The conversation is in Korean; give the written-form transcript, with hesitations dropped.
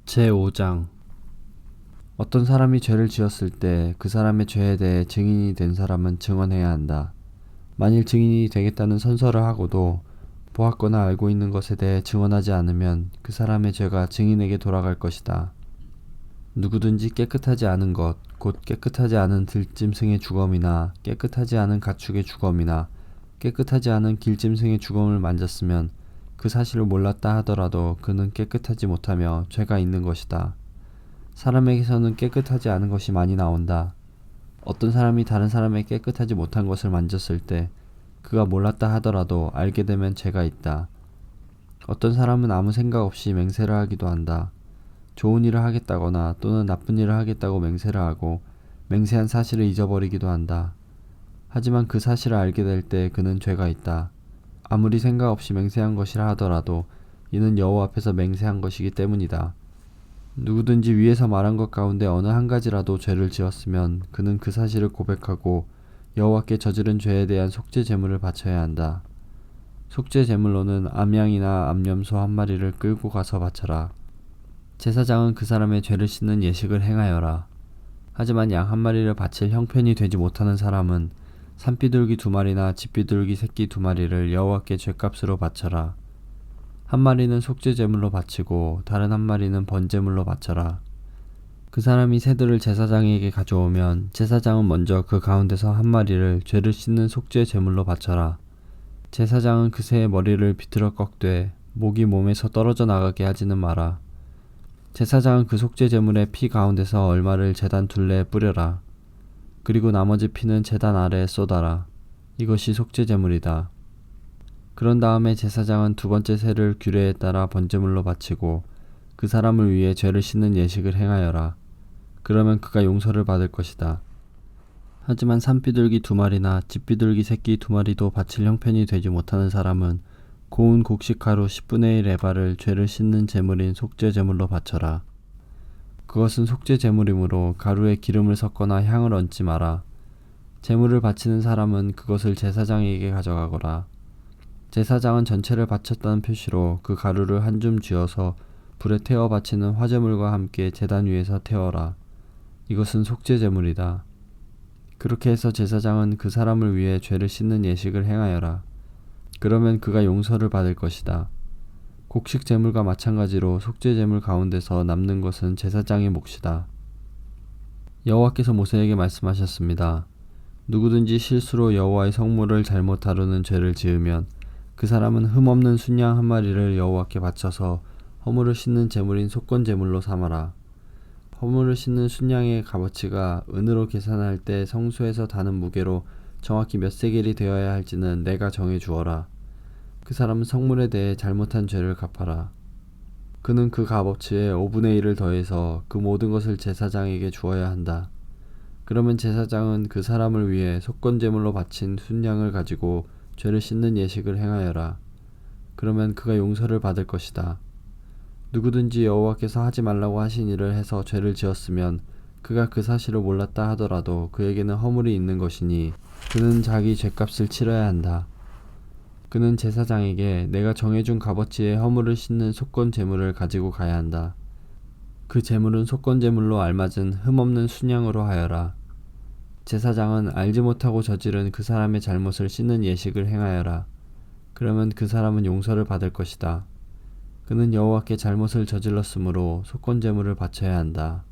제5장 어떤 사람이 죄를 지었을 때 그 사람의 죄에 대해 증인이 된 사람은 증언해야 한다. 만일 증인이 되겠다는 선서를 하고도 보았거나 알고 있는 것에 대해 증언하지 않으면 그 사람의 죄가 증인에게 돌아갈 것이다. 누구든지 깨끗하지 않은 것, 곧 깨끗하지 않은 들짐승의 주검이나 깨끗하지 않은 가축의 주검이나 깨끗하지 않은 길짐승의 주검을 만졌으면 그 사실을 몰랐다 하더라도 그는 깨끗하지 못하며 죄가 있는 것이다. 사람에게서는 깨끗하지 않은 것이 많이 나온다. 어떤 사람이 다른 사람의 깨끗하지 못한 것을 만졌을 때 그가 몰랐다 하더라도 알게 되면 죄가 있다. 어떤 사람은 아무 생각 없이 맹세를 하기도 한다. 좋은 일을 하겠다거나 또는 나쁜 일을 하겠다고 맹세를 하고 맹세한 사실을 잊어버리기도 한다. 하지만 그 사실을 알게 될 때 그는 죄가 있다. 아무리 생각 없이 맹세한 것이라 하더라도 이는 여호와 앞에서 맹세한 것이기 때문이다. 누구든지 위에서 말한 것 가운데 어느 한 가지라도 죄를 지었으면 그는 그 사실을 고백하고 여호와께 저지른 죄에 대한 속죄 제물을 바쳐야 한다. 속죄 제물로는 암양이나 암염소 한 마리를 끌고 가서 바쳐라. 제사장은 그 사람의 죄를 씻는 예식을 행하여라. 하지만 양 한 마리를 바칠 형편이 되지 못하는 사람은 산비둘기 2마리나 집비둘기 새끼 2마리를 여호와께 죄값으로 바쳐라. 한 마리는 속죄 제물로 바치고 다른 한 마리는 번제물로 바쳐라. 그 사람이 새들을 제사장에게 가져오면 제사장은 먼저 그 가운데서 한 마리를 죄를 씻는 속죄 제물로 바쳐라. 제사장은 그 새의 머리를 비틀어 꺾되 목이 몸에서 떨어져 나가게 하지는 마라. 제사장은 그 속죄 제물의 피 가운데서 얼마를 제단 둘레에 뿌려라. 그리고 나머지 피는 제단 아래에 쏟아라. 이것이 속죄 제물이다. 그런 다음에 제사장은 두 번째 새를 규례에 따라 번제물로 바치고 그 사람을 위해 죄를 씻는 예식을 행하여라. 그러면 그가 용서를 받을 것이다. 하지만 산비둘기 2마리나 집비둘기 새끼 2마리도 바칠 형편이 되지 못하는 사람은 고운 곡식가루 10분의 1 에바를 죄를 씻는 제물인 속죄 제물로 바쳐라. 그것은 속죄 제물이므로 가루에 기름을 섞거나 향을 얹지 마라. 제물을 바치는 사람은 그것을 제사장에게 가져가거라. 제사장은 전체를 바쳤다는 표시로 그 가루를 한 줌 쥐어서 불에 태워 바치는 화제물과 함께 제단 위에서 태워라. 이것은 속죄 제물이다. 그렇게 해서 제사장은 그 사람을 위해 죄를 씻는 예식을 행하여라. 그러면 그가 용서를 받을 것이다. 곡식 제물과 마찬가지로 속죄 제물 가운데서 남는 것은 제사장의 몫이다. 여호와께서 모세에게 말씀하셨습니다. 누구든지 실수로 여호와의 성물을 잘못 다루는 죄를 지으면 그 사람은 흠없는 순양 한 마리를 여호와께 바쳐서 허물을 씻는 제물인 속건 제물로 삼아라. 허물을 씻는 순양의 값어치가 은으로 계산할 때 성소에서 다는 무게로 정확히 몇 세겔이 되어야 할지는 내가 정해 주어라. 그 사람은 성물에 대해 잘못한 죄를 갚아라. 그는 그 값어치에 5분의 1을 더해서 그 모든 것을 제사장에게 주어야 한다. 그러면 제사장은 그 사람을 위해 속건 제물로 바친 순양을 가지고 죄를 씻는 예식을 행하여라. 그러면 그가 용서를 받을 것이다. 누구든지 여호와께서 하지 말라고 하신 일을 해서 죄를 지었으면 그가 그 사실을 몰랐다 하더라도 그에게는 허물이 있는 것이니 그는 자기 죄값을 치러야 한다. 그는 제사장에게 내가 정해준 값어치의 허물을 씻는 속건 제물을 가지고 가야 한다. 그 제물은 속건 제물로 알맞은 흠없는 순양으로 하여라. 제사장은 알지 못하고 저지른 그 사람의 잘못을 씻는 예식을 행하여라. 그러면 그 사람은 용서를 받을 것이다. 그는 여호와께 잘못을 저질렀으므로 속건 제물을 바쳐야 한다.